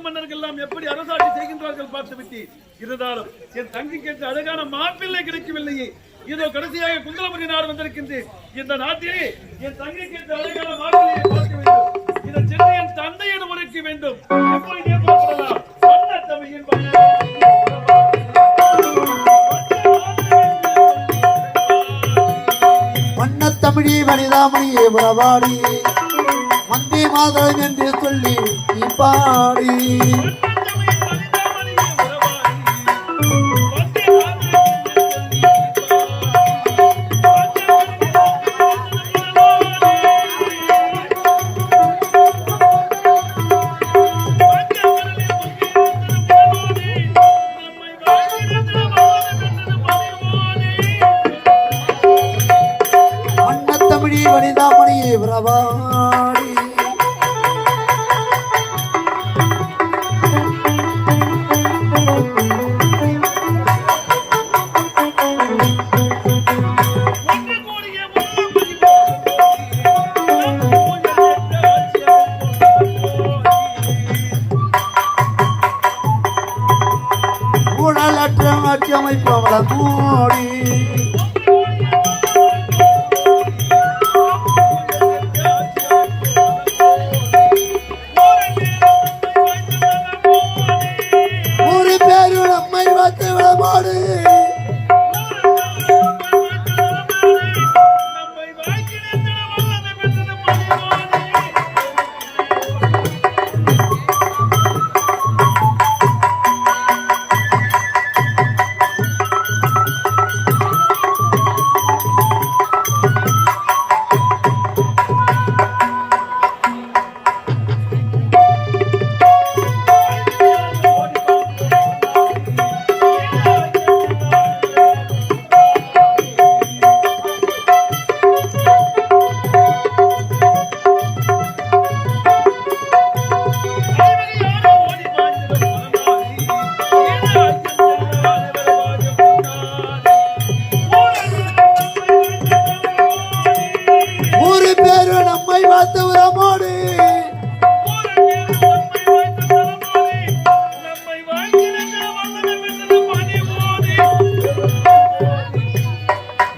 மன்னர்கள் எல்லாம் எப்படி அரசாட்சி செய்கின்றார்கள் பார்த்து விட்டு இருந்தாலும் என் தங்கிக்கு அழகான மாப்பிள்ளை கிடைக்கவில்லையே. இதோ கடைசியாக குந்தலபுரி நாடு வந்திருக்கின்றேன். இந்த நாட்டிலே என் தங்கிக்கு அழகான மாப்பிள்ளையை பார்க்க வேண்டும். இதை சென்று என் தந்தையிடம் உரைக்க வேண்டும். எப்பொழுதே புறப்படலாம். சொன்ன தமிழின் வண்ணத்தமிழி வனிதாமணியே உறவாடி வந்தே மாதவன் என்று சொல்லி நீ பாடி வண்ணத்தமிழி வனிதாமணியே உறவாடி அமைப்பவள கூடி ஒரு பேரு நம்மை பார்த்து விளமாடு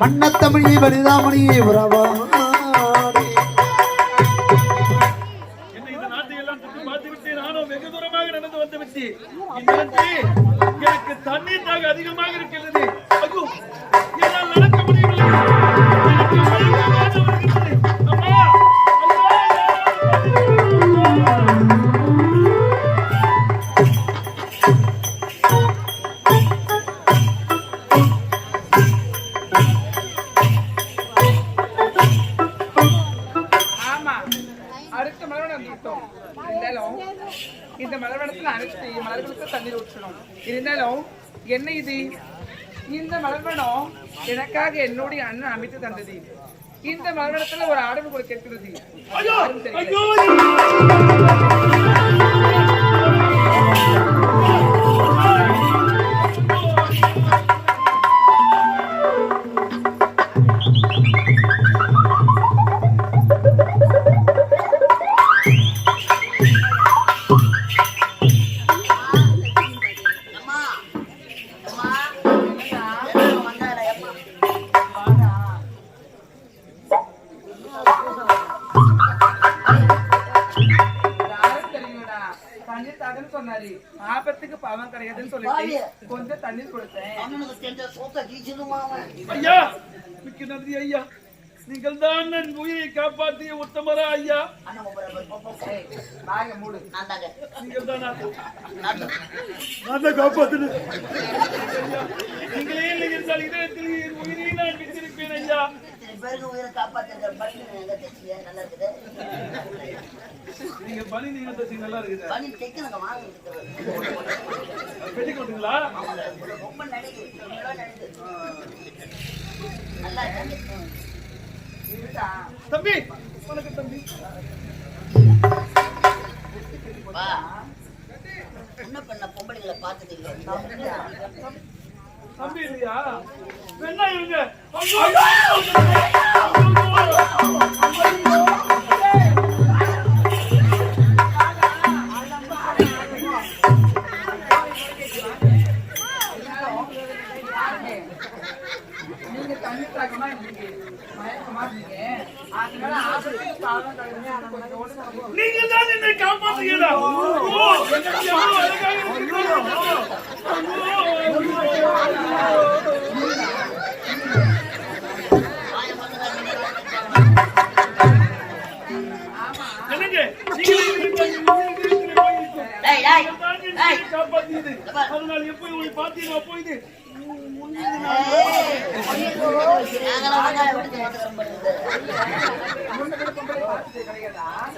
வண்ணத்தமிழி வனிதாமணியே உறவாடி என்னை இந்த நாட்டை எல்லாம் சுற்றி பார்த்து விட்டு நானும் வெகு தூரமாக நடந்து வந்து விட்டு எனக்கு தண்ணீர் தாக அதிகமாக இருக்கிறது. ஐயோ, என்னால் நடக்க முடியவில்லை. இந்த மலர்வனத்தில் அனைத்து மலர்களுக்கு தண்ணீர் ஊற்றணும். இருந்தாலும் என்ன இது? இந்த மலர்வனம் எனக்காக என்னுடைய அண்ணன் அமைத்து தந்தது. இந்த மலர்வனத்துல ஒரு ஆடல் கூட கேட்கிறது. ஆபத்துக்கு பாவம் கிடையாதுன்னு சொல்லிட்டு கொஞ்சம் தண்ணீர் கொடுத்தேன். ஐயா, மிக்க நன்றி ஐயா. நீங்கள் தான் என் உயிரை காப்பாற்றிய உத்தமரா ஐயா. நீங்கள் தான் காப்பாற்றின. நீங்களே இல்லை என்றால் இதயத்தில் என் உயிரை நான் விட்டிருப்பேன் ஐயா. நீங்க பனி நீங்க தச்சு நல்லா இருக்குது. பெட்டி கொடுங்களா? தம்பி, வணக்கம் தம்பி. பண்ண பொம்பளைங்களை பார்த்தது இல்லை. தம்பி இல்லையா? என்ன இவங்க? மயக்கமா இருக்கீங்க. அதனால ஆபத்துக்கு காலம் கடந்து கொஞ்சோண்டு சாப்பிடுவோம். நீங்கள் தான் என்னை காப்பாற்றுகிறா. எவ்வளவு அழகாக இருக்கிறீர்கள். என்னங்க டேய் டேய் டேய் காப்பாற்றியது. அதனால் எப்போ உங்களை பார்த்தீங்க அப்போது நாங்கலாம் வெங்காயம் வெட்டி வந்து சம்படுது.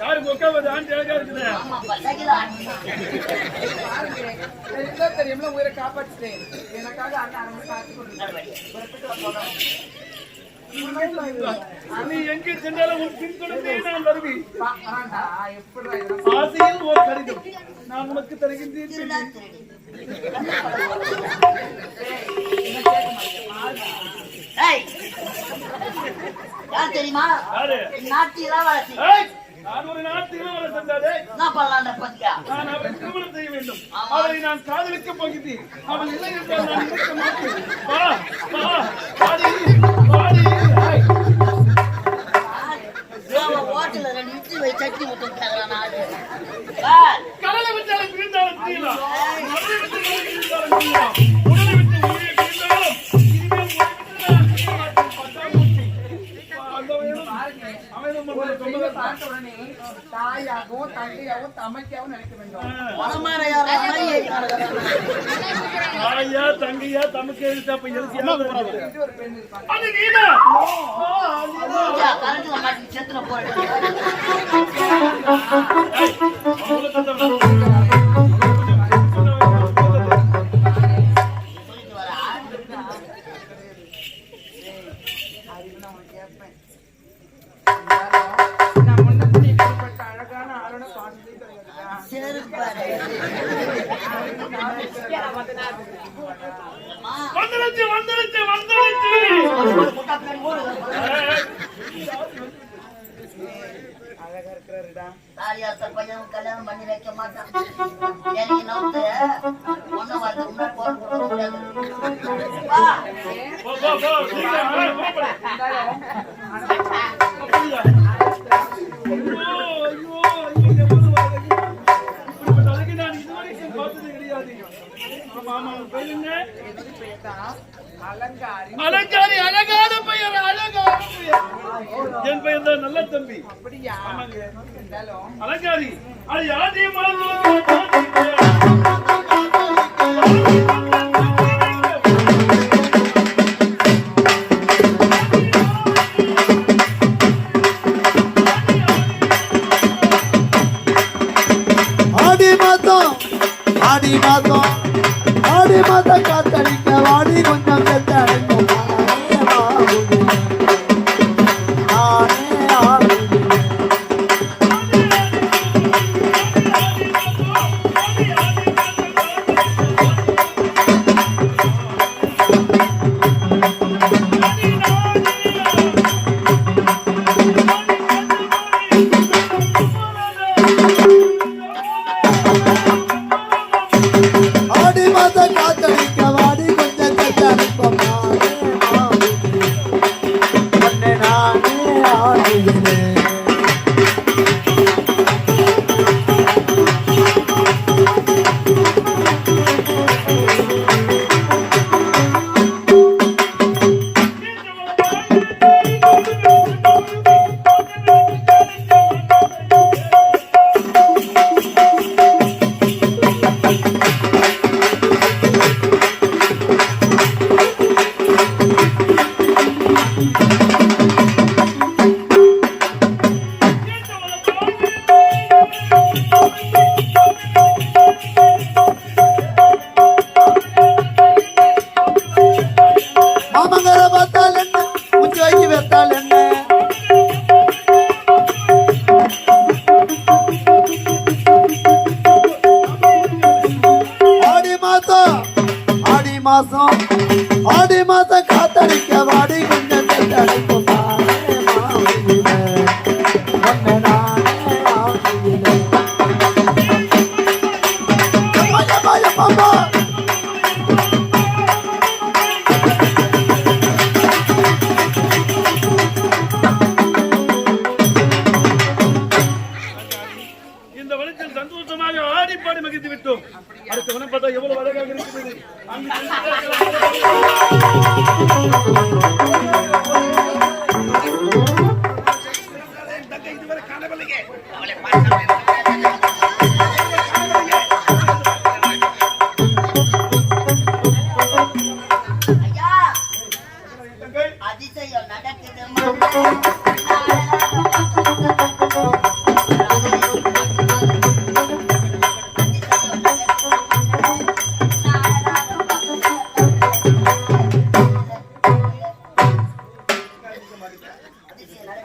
யாருக்கு உட்காவது ஆண்டு அழகா இருக்குது. ஆமாப்பா சகிலா தெரியுதோ தெரியும்ல உயிரை காப்பாற்றிட்டேன். எனக்காக அண்ணன் அரை காத்து கொடுத்தாரு. நீ எங்கே சென்றாலும் உன் பின்தொடர்ந்தே நான் வருவேன். எப்படி ஆசையில் ஒரு கடிதம் நான் உனக்கு தருகின்றேன். திருடா திருடி. டேய் யார் தெரியுமா? யாரு? நாட்டு இளவரசி. ஏய், நான் ஒரு நாட்டு இளவரசன் சென்றாரே. என்ன பண்ணலாம்டா பாத்தியா? நான் அவளை திருமணம் செய்ய வேண்டும். அவளை நான் காதலிக்க போகிறேன். அவள் இல்லை என்றால் நான் இருக்க மாட்டேன். வா வா வாடி வாடி. ஹோட்டல்ல 2 இட்லி வை சட்னி மட்டும் கேக்குறான் நாடு. கடலை விட்டாலும் பிரிந்தாலும் பிரியலாம். கடலை விட்டாலும் பிரிந்தாலும் பிரியலாம். உடலை விட்டு உயிரை பிரிந்தாலும் இனிமேல் உயிரை விட்டு பட்டாமூச்சி. அந்த வேணும் அவனும் நம்மளை சொன்னதை பார்த்த உடனே தாயாகவும் தங்கையாகவும் தமைக்காகவும் நினைக்க வேண்டும். மனமாரையாரா மாதிரி ஏறி நடக்கிறான். தாயா தங்கையா தமக்கு எழுத்தா அப்ப எழுதியா இது ஒரு பெண் இருப்பாங்க. அது நீதா. ஐயா, கரண்ட்ல மாட்டி செத்துல போயிடு. சொல்லிட்டு வரா. நான் முன்னத்தில் இப்படிப்பட்ட அழகான ஆளுன பார்த்ததே கிடையாது. செருப்பாரு. வந்துருச்சு வந்துருச்சு வந்துருச்சு. முட்டா பேர் போடு. அழகா இருக்கிறாருடா. தாலியாத்த பையன் கல்யாணம் பண்ணி வைக்க மாட்டான். எனக்கு நோட்டு ஒண்ணு வந்து முன்னாடி போட முடியாது. வா. போ போ போ சீக்கிரம் வா, போப்பா. ஐயோ ஐயோ ஐயோ எவ்வளவு அழகு. இப்படிப்பட்ட அழகை நான் இதுவரைக்கும் பார்த்தது கிடையாது. ஆமா ஆமா பேர் என்ன? அலங்காரி. அலங்காரி. அழகான பெயர் அழகான பெயர். என் பெயர் தான் நல்ல தம்பி. அப்படியா? இருந்தாலும் அலங்காரி அது யாரையும் ஆடி மாதம் காத்தடிக்க வாடி கொஞ்சம் செத்தடைக்கும். ஆடி மாதம் காத்தடிக்க வாடி கொஞ்சம் செத்தடைக்கும். நானே ஆடுகிறேன். மாமங்கர பார்த்தால் என்ன முச்சு வைக்கி வைத்தால் என்ன ஆடி மாசம் காத்தடிக்க வாடி கொஞ்சம் செத்தடைக்கும்.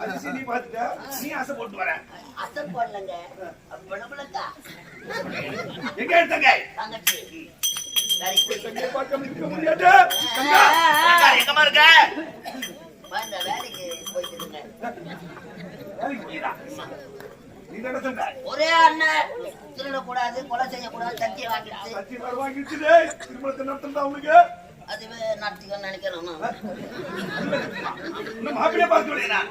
அதிசயம் நீ பார்த்துட்ட, நீ ஆசை போட்டு வர. அசல் போடலங்க பிள்ளைக்கா எங்க எடுத்தங்க? தங்கச்சி வேலைக்கு தங்கையை பார்க்காம இருக்க முடியாது. எங்கம்மா இருக்க இந்த வேலைக்கு போயிட்டுருங்க வேலைக்கு போயிடா. நீ தானே சொன்ன? ஒரே அண்ணன் திருடக்கூடாது கொலை செய்யக்கூடாது தட்டியை வாங்கிடுச்சு சச்சி வேற வாங்கிடுச்சுடே. திருமணத்தை நடத்தண்டா அவனுக்கு. அதுவே நடத்திக்கணும்னு நினைக்கிறேன் இன்னும் மாப்பிள்ளைய பார்க்க விடுறா.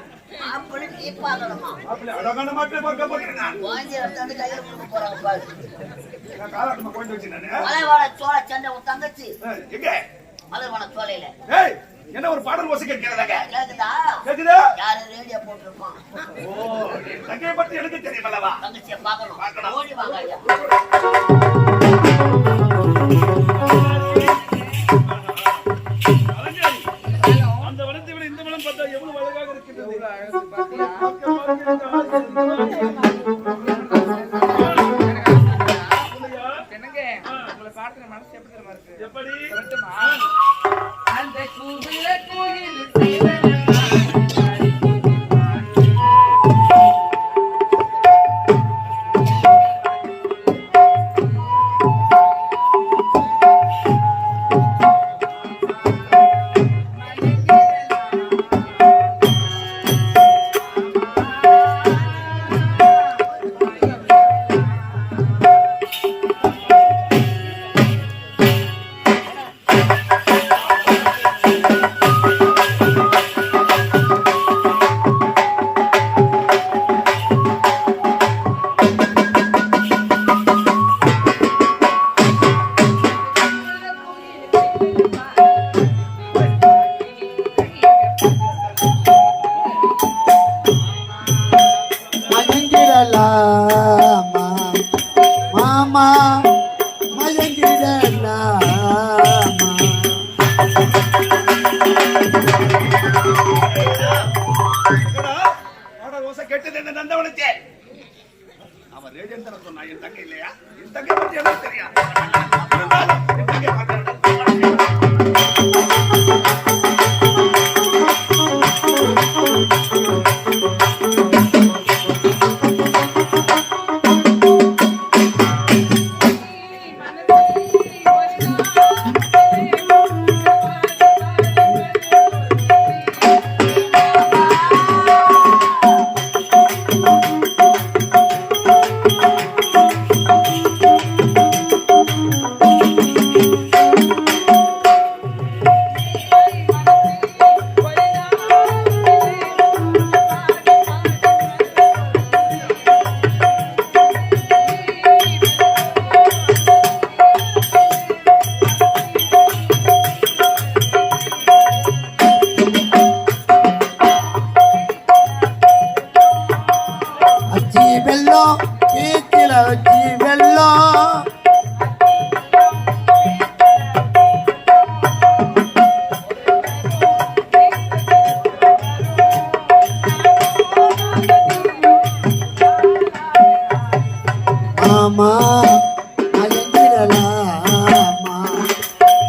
அப்படி நீ பார்க்கணுமா மாப்பிள்ளை அழகான மாப்பிள்ளைய பார்க்க போகிறேன் நான். வாங்கி எடுத்தாந்து கையில் கொடுக்க போறாங்க பாரு நான் காலாட்டமா கொண்டு வச்சு நானு. மலைவாழ சோழ சண்டை உன் தங்கச்சி எங்க? மலைவாழ சோலையில ஏய், என்ன ஒரு பாடல் ஓசை கேட்கிறதாங்க? கேக்குதா கேக்குதா? யாரு ரேடியோ போட்டிருப்பான் ஓ, என் தங்கையை பத்தி எனக்கு தெரியுமல்லவா? தங்கச்சியை பார்க்கணும் பார்க்கணும். ஓடி வாங்க ஐயா அலங்காரி, அந்த வனத்தை விட இந்த வனம் பார்த்தா எவ்வளவு அழகாக இருக்கின்றது. அழகு பாத்தியா? இல்லையா? என்னங்க உங்களை பார்க்கிற மனசு எப்படி தெரியுமா இருக்கு? எப்படி? சொல்லட்டுமா? அந்த கூவில கோயில் மயங்கிடலாமா மாமா மயங்கிடலாமா என்னடா? பாடல் ஓசை கேட்டது என்ன நந்தவனத்தே? அவன் ரேடியன் சொன்னா என் தங்கை இல்லையா? என் தங்கை பத்தி எனக்கு தெரியும். இருந்தாலும் என் தங்கை பார்க்கறேன். அச்சி வெள்ளம் பேச்சில அச்சி வெள்ளம் மாமா மயங்கிடலாமா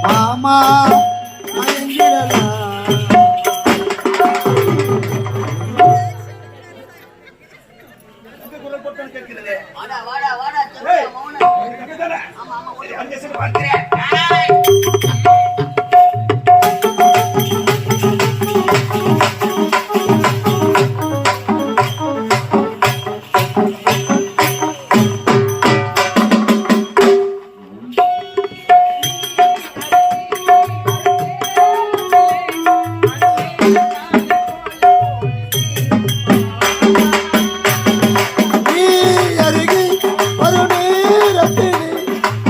மாமா மயங்கிடலாமா எங்க குரல் போட்டான்னு கேட்கிறது? வாடா வாடா வாடா ஏய், சொல்லுங்க மௌனம் என் தங்கை தானே? ஆமா ஆமா சரி, அங்கே சென்று பார்க்கிறேன். நீ அருகி ஒரு நேரத்தில்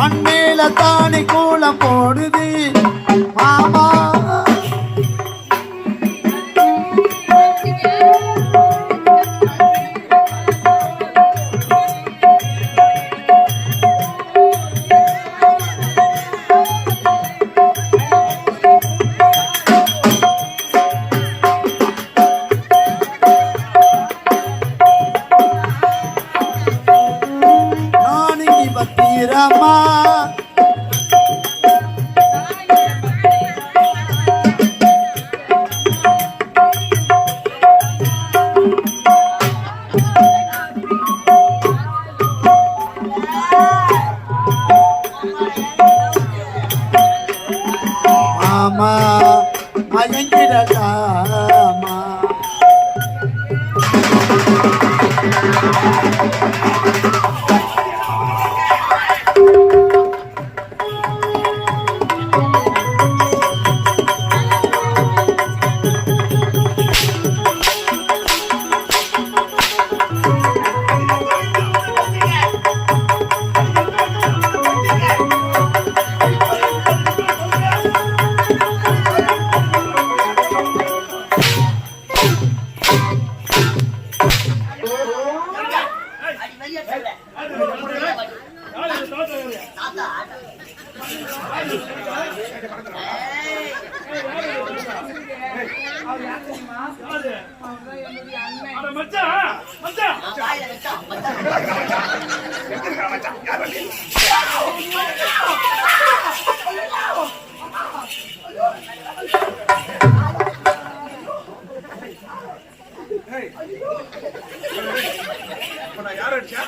மண்மேல தானி கூலம் போடுது மாமா நான் இங்கே பத்திரமா அண்ணன். அட மச்சான் மச்சான் வாயில வச்சான் இப்ப நான் யார அடிச்சா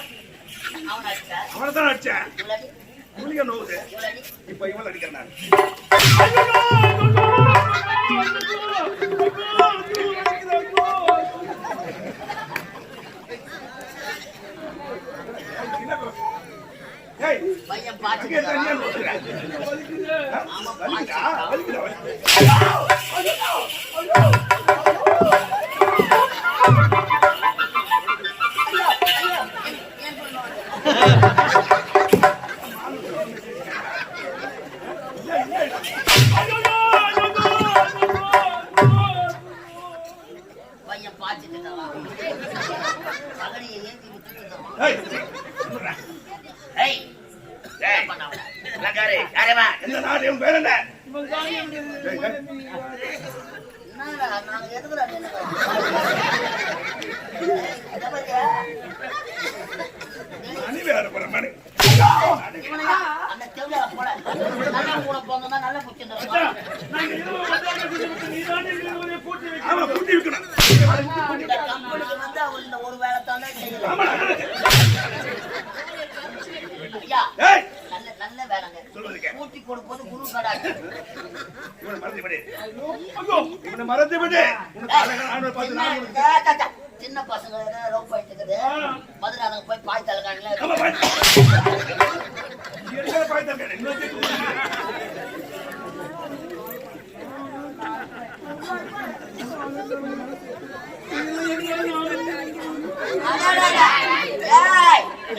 அவன் அடிச்சா அவனை தான் அடிச்சேன் இவ்வளவு மூலிகை நோவுது இவ்வளவு இப்ப இவன் அடிக்கிறேன் நான் பையன் பாத்து ஆமா பையன் பாத்துட்டு பகடியை ஏந்தி விட்டுட்டு எந்த நாடு என் பேர் என்ன என்னடா நாங்க எதுக்குடா அணிவேற மணி அந்த தெருல போட நல்லா கூட போங்கன்னா நல்லா குச்சிட்டு ஆமா கூட்டி வைக்கணும் இந்த கம்பெனிக்கு வந்து அவர் இந்த ஒரு வேலை தானே செய்யலாம் ஐயா ஏய் நல்ல நல்ல வேலைங்க சொல்லுங்க கூட்டி கொடுப்பது குரு கடாது இவனை மறந்து விடு இவனை மறந்து விடு சின்ன பசங்க லவ் பண்ணிட்டு இருக்குது மதுராங்க போய் பாய் தலகாணில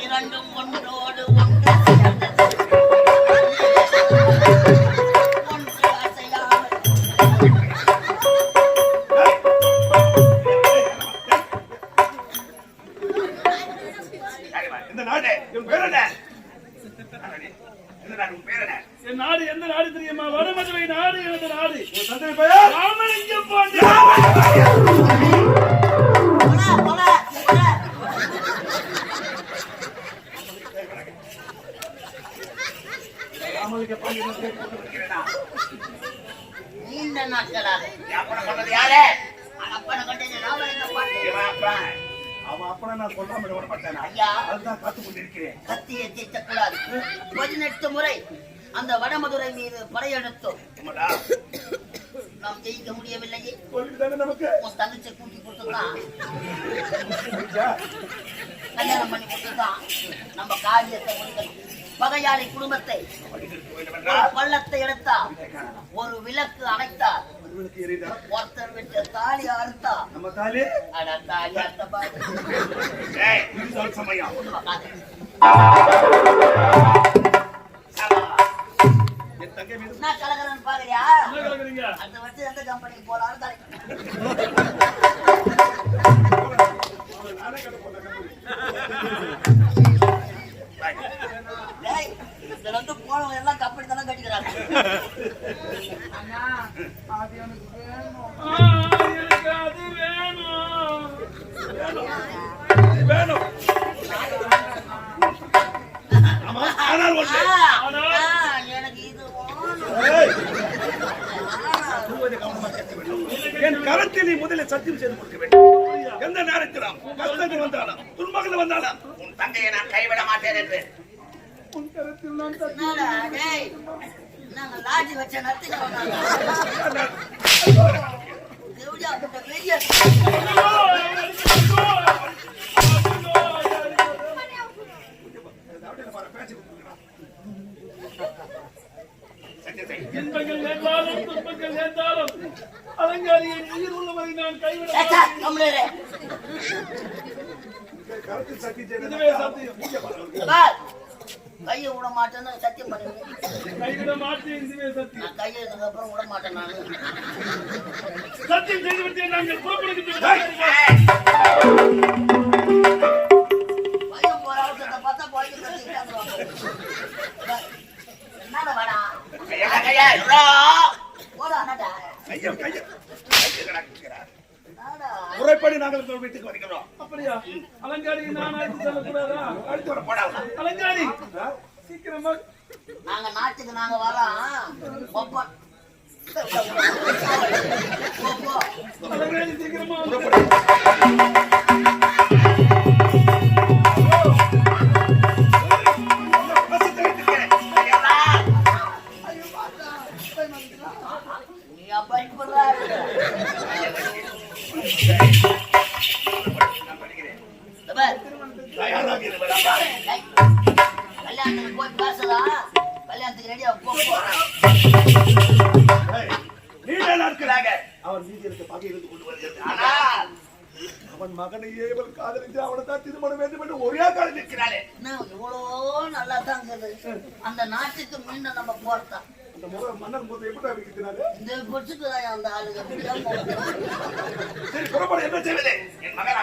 இரண்டும் ஒன்றோடு ஒன்று இந்த நாடு இவன் பேர் என்ன இந்த நாடு பேர் என்ன என் நாடு எந்த நாடு தெரியுமா? வடமதுரை நாடு எனது நாடு. உன் தந்தை பெயர் ராமலிங்கம் பாண்டியன். நீண்ட நாட்களாக அப்பனை கொண்டது யாரு? அப்பனை கொண்டது ராமலிங்கம் பாண்டியன். அவன் அப்பனை நான் சொல்லாம விட மாட்டேன். ஐயா அதுதான் காத்து கொண்டிருக்கிறேன். கத்தியை தீட்டக்கூடாது. 18 முறை அந்த வடமதுரை மீது படையெடுத்தோம். நாம் ஜெயிக்க முடியவில்லையே. சொல்லிட்டாங்க நமக்கு. உன் தங்கச்சி கூட்டி கொடுத்துதான் கல்யாணம் பண்ணி கொடுத்துதான் நம்ம காரியத்தை முடிக்கணும். பகையாளி குடும்பத்தை ஒரு பள்ளத்தை எடுத்தா, ஒரு விளக்கு அணைத்தா, ஒருத்தர் விட்டு தாலி அறுத்தா, நம்ம தாலி தாலி அறுத்த பாரு சமயம் என்ன கலகலன்னு பாக்குறியா? என்ன கேக்குறீங்க? அடுத்த வருஷம் எந்த கம்பெனிக்கு போலான்னு தானே. டேய், இதுல வந்து போனவங்க எல்லாம் கம்பெனி தானே கட்டிக்கிறாங்க. அண்ணா அது எனக்கு வேணும். எனக்கு அது வேணும். வேணும். ஆமா, ஆனால் ஒன்று. எனக்கு இது என் கரத்தில் நீ முதலில் சத்தியம் செய்து கொடுக்க வேண்டும். எந்த நேரத்திலும் கஷ்டங்கள் வந்தாலும் துன்பங்கள் வந்தாலும் உன் தங்கையை நான் கைவிட மாட்டேன் என்று என்னடா டேய், நாங்க லாட்ஜி வச்ச நத்தில வந்தாங்க. தேவடியா கிட்ட வெளிய இன்பங்கள் நேர்ந்தாலும் துன்பங்கள் நேர்ந்தாலும் அலங்காரியை உயிர் உள்ளவரை நான் கைவிட ஏச்சா கம்முனே கரத்தில் சத்தியம் இதுவே சத்தியம். பார் கையை விட மாட்டேன்னு சத்தியம் பண்ணுங்க. கைவிட மாட்டேன். இதுவே சத்தியம். நான் கையை எடுத்ததுக்கு அப்புறம் விட மாட்டேன் நான். சத்தியம் செய்துவிட்டு நாங்கள் புறப்படுகின்றோம். பையன் போற அவசரத்தை பார்த்தா போயிட்டு என்னடா வாடா போடா என்னடா ஐயா கையை என்னடா முறைப்படி நாங்கள் வீட்டுக்கு நாட்டுக்கு வருகிறோம். அப்படியா? அலங்காரி நான் அழைத்து செல்லக்கூடாதா? அடுத்து வர போடா. அலங்காரி சீக்கிரமா நாங்க நாட்டுக்கு நாங்க வரோம். ஒப்ப- ஒப்போ. அலங்காரி சீக்கிரமா நீ அப்பா இப்படிதான் தயாராக இரு, வேண்டாமா? கல்யாணத்துக்கு போய் பேசலாம். கல்யாணத்துக்கு ரெடியா போ. நீண்ட நாட்களாக அவன் மீதி இருக்க பகை இருந்து கொண்டு வருகிறது. ஆனால் அவன் மகனையே இவள் காதலித்து அவனை தான் திருமணம் வேண்டும் என்று ஒரே காலம் இருக்கிறாளே, இன்னும் இவ்வளோ நல்லா தான் இருக்குது. அந்த நாட்டுக்கு மீண்டும் நம்ம போறதான். அந்த மன்னர் போது எப்படி இருக்கிறாரு? இந்த கொச்சுக்கு தான் அந்த ஆளுங்க எப்படியா போறது? சரி புறப்பட என்ன செய்வது? என் மகன்